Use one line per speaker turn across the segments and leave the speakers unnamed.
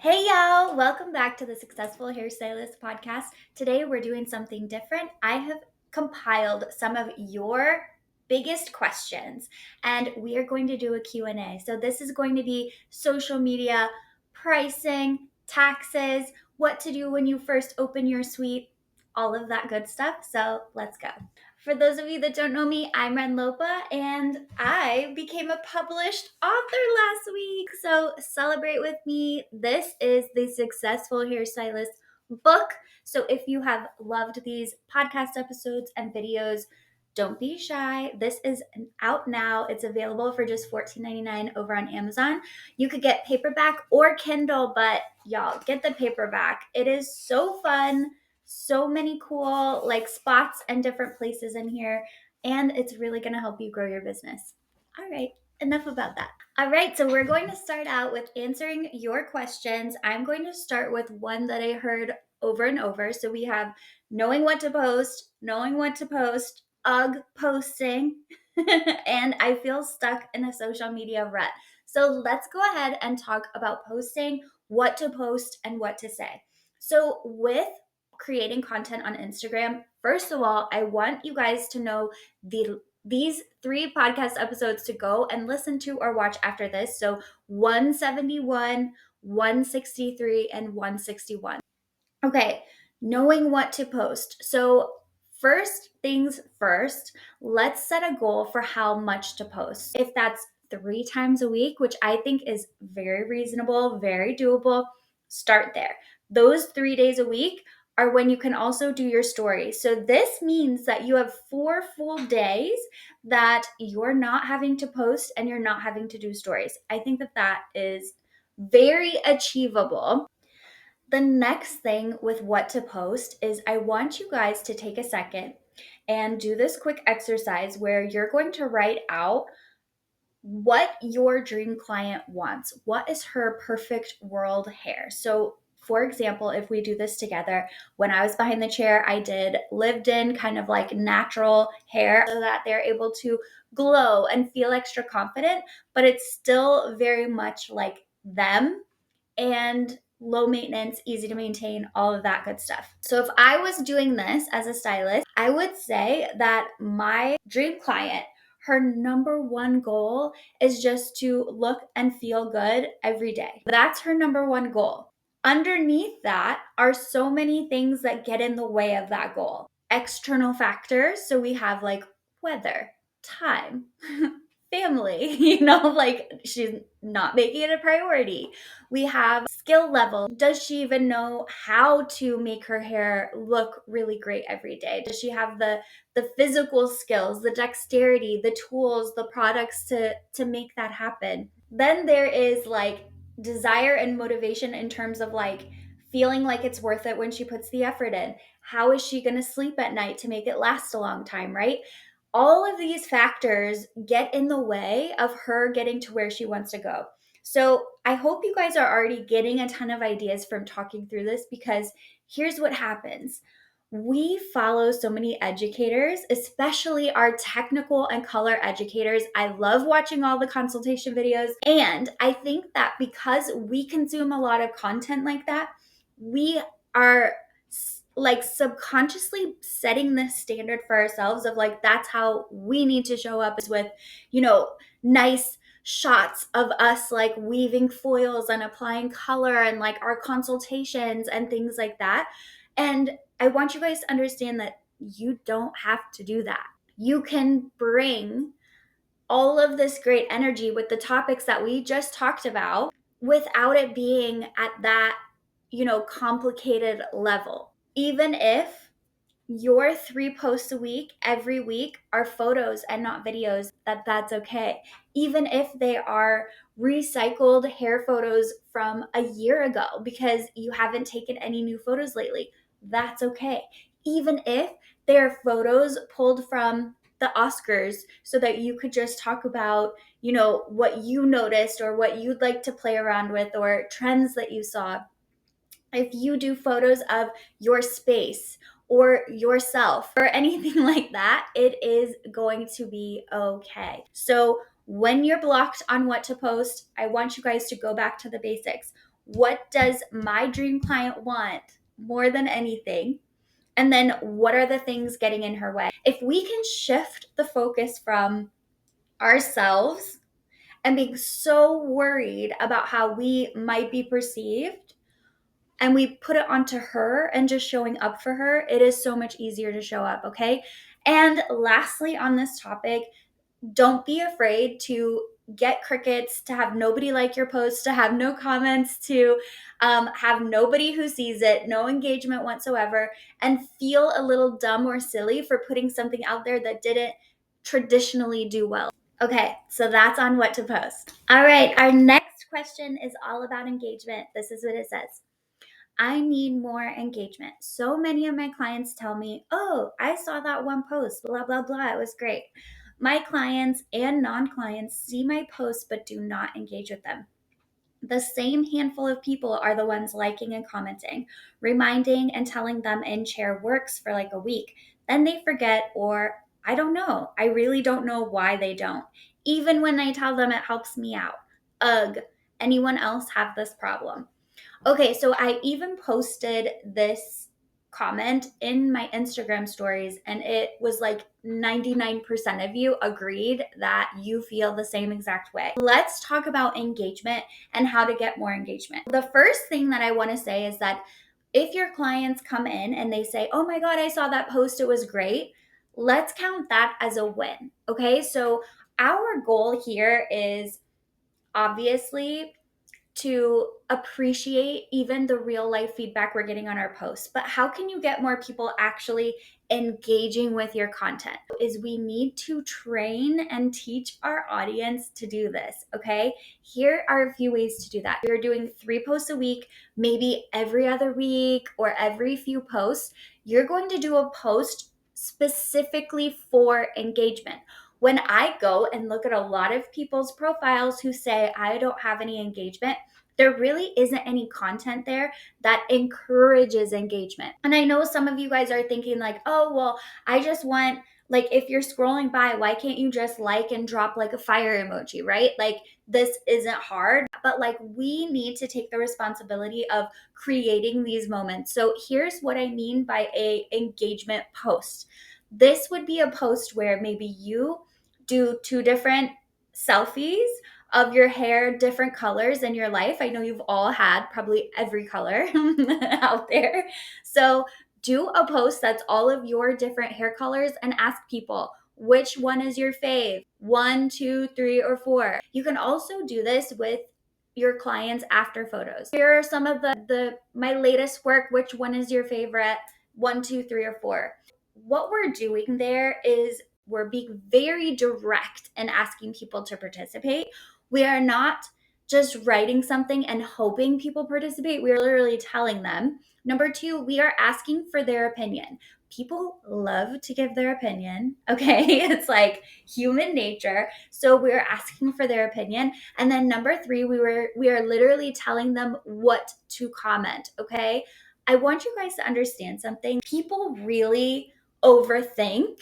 Hey y'all, welcome back to the Successful Hairstylist podcast. Today we're doing something different. I have compiled some of your biggest questions and we are going to do a Q&A. So this is going to be social media, pricing, taxes, what to do when you first open your suite, all of that good stuff. So let's go. For those of you that don't know me, I'm Ren Lopa, and I became a published author last week. So celebrate with me. This is the Successful Hairstylist book. So if you have loved these podcast episodes and videos, don't be shy. This is out now. It's available for just $14.99 over on Amazon. You could get paperback or Kindle, but y'all, get the paperback. It is so fun. So many cool spots and different places in here, and it's really going to help you grow your business. All right, enough about that. All right, so we're going to start out with answering your questions. I'm going to start with one that I heard over and over. So we have knowing what to post, posting, and I feel stuck in a social media rut. So let's go ahead and talk about posting, what to post, and what to say. So with creating content on Instagram, first of all, I want you guys to know these 3 podcast episodes to go and listen to or watch after this. So 171, 163, and 161. Okay, knowing what to post. So first things first, let's set a goal for how much to post. If that's 3 times a week, which I think is very reasonable, very doable, start there. Those 3 days a week are when you can also do your stories. So this means that you have 4 full days that you're not having to post and you're not having to do stories. I think that is very achievable. The next thing with what to post is I want you guys to take a second and do this quick exercise where you're going to write out what your dream client wants. What is her perfect world hair? So for example, if we do this together, when I was behind the chair, I did lived in kind of like natural hair so that they're able to glow and feel extra confident, but it's still very much like them and low maintenance, easy to maintain, all of that good stuff. So if I was doing this as a stylist, I would say that my dream client, her number one goal is just to look and feel good every day. That's her number one goal. Underneath that are so many things that get in the way of that goal. External factors. So we have like weather, time, family, she's not making it a priority. We have skill level. Does she even know how to make her hair look really great every day? Does she have the physical skills, the dexterity, the tools, the products to make that happen? Then there is like desire and motivation in terms of like feeling like it's worth it when she puts the effort in. How is she going to sleep at night to make it last a long time, right? All of these factors get in the way of her getting to where she wants to go. So I hope you guys are already getting a ton of ideas from talking through this, because here's what happens. We follow so many educators, especially our technical and color educators. I love watching all the consultation videos. And I think that because we consume a lot of content like that, we are like subconsciously setting this standard for ourselves of like, that's how we need to show up, is with, nice shots of us like weaving foils and applying color and like our consultations and things like that. And I want you guys to understand that you don't have to do that. You can bring all of this great energy with the topics that we just talked about without it being at that, complicated level. Even if your 3 posts a week, every week, are photos and not videos, that's okay. Even if they are recycled hair photos from a year ago because you haven't taken any new photos lately, that's okay. Even if they're photos pulled from the Oscars so that you could just talk about, what you noticed or what you'd like to play around with or trends that you saw. If you do photos of your space or yourself or anything like that, it is going to be okay. So when you're blocked on what to post, I want you guys to go back to the basics. what does my dream client want more than anything? And then what are the things getting in her way? If we can shift the focus from ourselves and being so worried about how we might be perceived, and we put it onto her and just showing up for her, it is so much easier to show up, okay? And lastly, on this topic, don't be afraid to get crickets, to have nobody like your post, to have no comments, to have nobody who sees it, no engagement whatsoever, and feel a little dumb or silly for putting something out there that didn't traditionally do well. Okay, so that's on what to post. All right, our next question is all about engagement. This is what it says. I need more engagement. So many of my clients tell me, oh, I saw that one post, blah, blah, blah. It was great. My clients and non clients see my posts but do not engage with them. The same handful of people are the ones liking and commenting, reminding and telling them in chair works for like a week. Then they forget, or I don't know. I really don't know why they don't. Even when I tell them it helps me out. Ugh. Anyone else have this problem? Okay, so I even posted this comment in my Instagram stories, and it was like 99% of you agreed that you feel the same exact way. Let's talk about engagement and how to get more engagement. The first thing that I want to say is that if your clients come in and they say, oh my God, I saw that post, it was great, let's count that as a win. Okay, so our goal here is obviously to appreciate even the real life feedback we're getting on our posts. But how can you get more people actually engaging with your content? Is we need to train and teach our audience to do this, okay? Here are a few ways to do that. You're doing 3 posts a week, maybe every other week or every few posts. You're going to do a post specifically for engagement. When I go and look at a lot of people's profiles who say, I don't have any engagement, there really isn't any content there that encourages engagement. And I know some of you guys are thinking like, oh, well, I just want, like, if you're scrolling by, why can't you just like and drop like a fire emoji, right? Like, this isn't hard, but like, we need to take the responsibility of creating these moments. So here's what I mean by a engagement post. This would be a post where maybe you do 2 different selfies of your hair, different colors in your life. I know you've all had probably every color out there. So do a post that's all of your different hair colors and ask people, which one is your fave? 1, 2, 3, or 4. You can also do this with your clients after photos. Here are some of the my latest work. Which one is your favorite? 1, 2, 3, or 4. What we're doing there is we're being very direct and asking people to participate. We are not just writing something and hoping people participate. We are literally telling them. Number 2, we are asking for their opinion. People love to give their opinion, okay? It's like human nature. So we're asking for their opinion. And then number 3, we are literally telling them what to comment, okay? I want you guys to understand something. People really overthink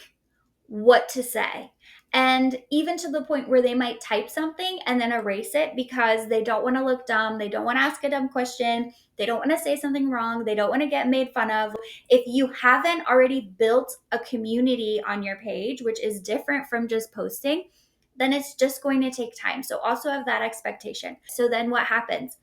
what to say. And even to the point where they might type something and then erase it because they don't want to look dumb. They don't want to ask a dumb question. They don't want to say something wrong. They don't want to get made fun of. If you haven't already built a community on your page, which is different from just posting, then it's just going to take time. So also have that expectation. So then what happens?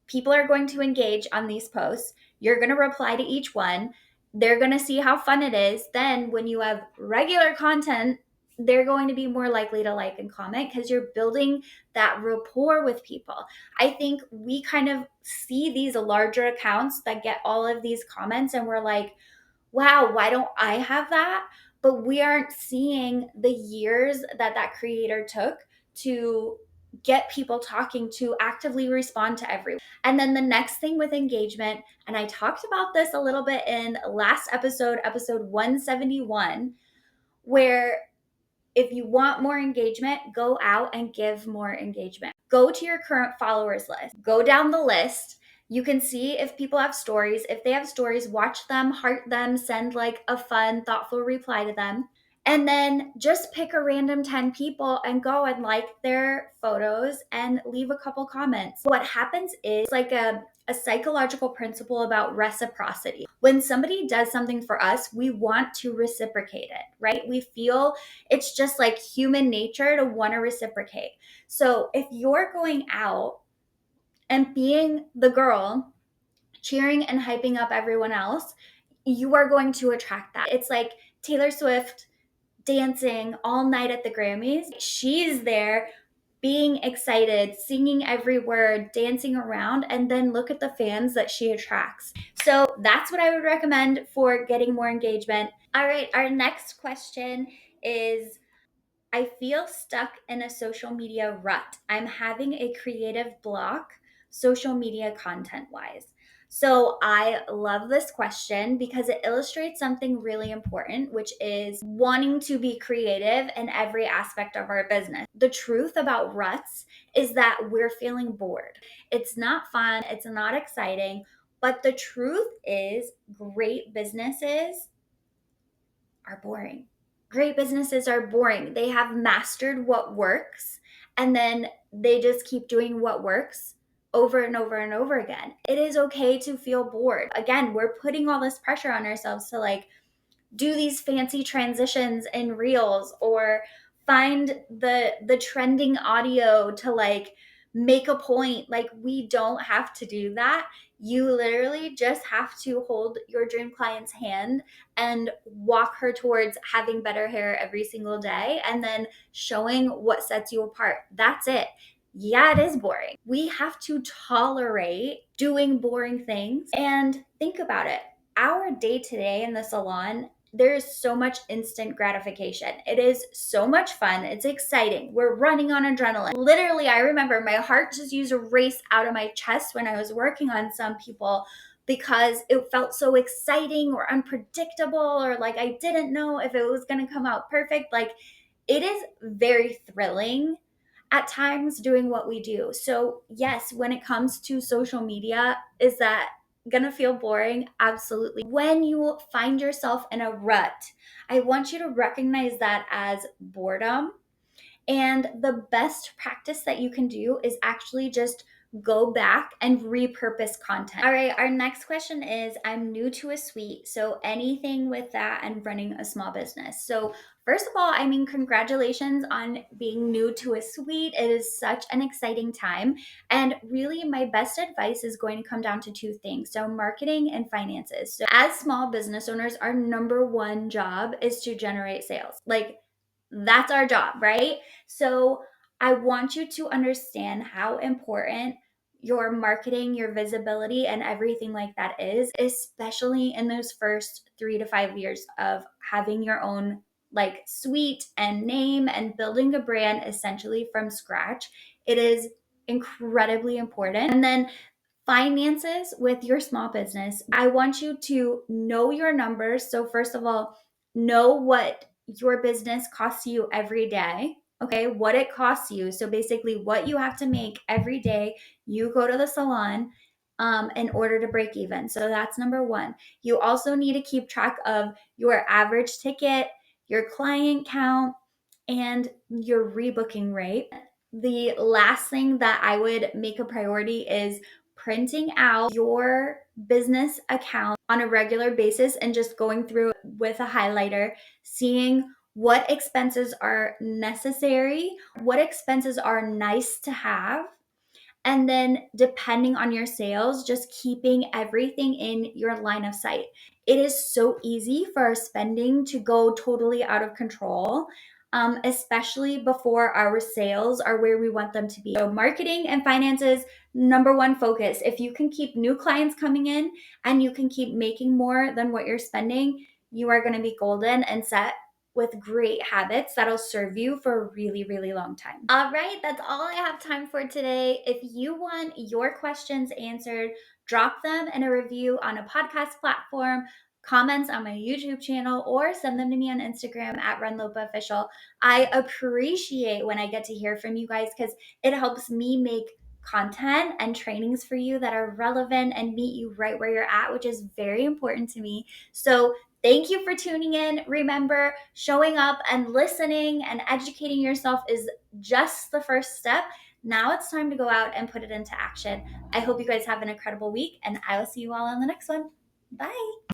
People are going to engage on these posts. You're going to reply to each one. They're going to see how fun it is. Then when you have regular content, they're going to be more likely to like and comment because you're building that rapport with people. I think we kind of see these larger accounts that get all of these comments and we're like, wow, why don't I have that? But we aren't seeing the years that that creator took to get people talking, to actively respond to everyone. And then the next thing with engagement, and I talked about this a little bit in last episode, episode 171, where if you want more engagement, go out and give more engagement. Go to your current followers list. Go down the list. You can see if people have stories. If they have stories, watch them, heart them, send like a fun, thoughtful reply to them. And then just pick a random 10 people and go and like their photos and leave a couple comments. What happens is like a psychological principle about reciprocity. When somebody does something for us, we want to reciprocate it, right? We feel it's just like human nature to want to reciprocate. So if you're going out and being the girl, cheering and hyping up everyone else, you are going to attract that. It's like Taylor Swift dancing all night at the Grammys. She's there being excited, singing every word, dancing around, and then look at the fans that she attracts. So that's what I would recommend for getting more engagement. All right, our next question is, I feel stuck in a social media rut. I'm having a creative block, social media content wise. So I love this question because it illustrates something really important, which is wanting to be creative in every aspect of our business. The truth about ruts is that we're feeling bored. It's not fun, it's not exciting, but the truth is great businesses are boring. Great businesses are boring. They have mastered what works and then they just keep doing what works over and over and over again. It is okay to feel bored. Again, we're putting all this pressure on ourselves to like do these fancy transitions in reels or find the trending audio to like make a point. Like, we don't have to do that. You literally just have to hold your dream client's hand and walk her towards having better hair every single day and then showing what sets you apart. That's it. Yeah, it is boring. We have to tolerate doing boring things. And think about it. Our day to day in the salon, there's so much instant gratification. It is so much fun. It's exciting. We're running on adrenaline. Literally, I remember my heart just used to race out of my chest when I was working on some people because it felt so exciting or unpredictable, or like I didn't know if it was going to come out perfect. Like, it is very thrilling at times doing what we do. So, yes, when it comes to social media, is that gonna feel boring? Absolutely. When you find yourself in a rut, I want you to recognize that as boredom. And the best practice that you can do is actually just go back and repurpose content. All right, our next question is, I'm new to a suite, so anything with that and running a small business. So, first of all, I mean, congratulations on being new to a suite. It is such an exciting time. And really, my best advice is going to come down to two things. So, marketing and finances. So, as small business owners, our number one job is to generate sales. Like, that's our job, right? So I want you to understand how important your marketing, your visibility, and everything like that is, especially in those first 3 to 5 years of having your own like suite and name and building a brand essentially from scratch. It is incredibly important. And then finances with your small business, I want you to know your numbers. So, first of all, know what your business costs you every day. Okay, what it costs you. So, basically, what you have to make every day you go to the salon in order to break even. So, that's number one. You also need to keep track of your average ticket, your client count, and your rebooking rate. The last thing that I would make a priority is printing out your business account on a regular basis and just going through with a highlighter, seeing what expenses are necessary, what expenses are nice to have, and then depending on your sales, just keeping everything in your line of sight. It is so easy for our spending to go totally out of control, especially before our sales are where we want them to be. So, marketing and finances, number one focus. If you can keep new clients coming in and you can keep making more than what you're spending, you are going to be golden and set with great habits that'll serve you for a really, really long time. All right, that's all I have time for today. If you want your questions answered, drop them in a review on a podcast platform, comments on my YouTube channel, or send them to me on Instagram at Ren Lopa Official. I appreciate when I get to hear from you guys because it helps me make content and trainings for you that are relevant and meet you right where you're at, which is very important to me. So Thank you for tuning in. Remember, showing up and listening and educating yourself is just the first step. Now it's time to go out and put it into action. I hope you guys have an incredible week, and I will see you all on the next one. Bye.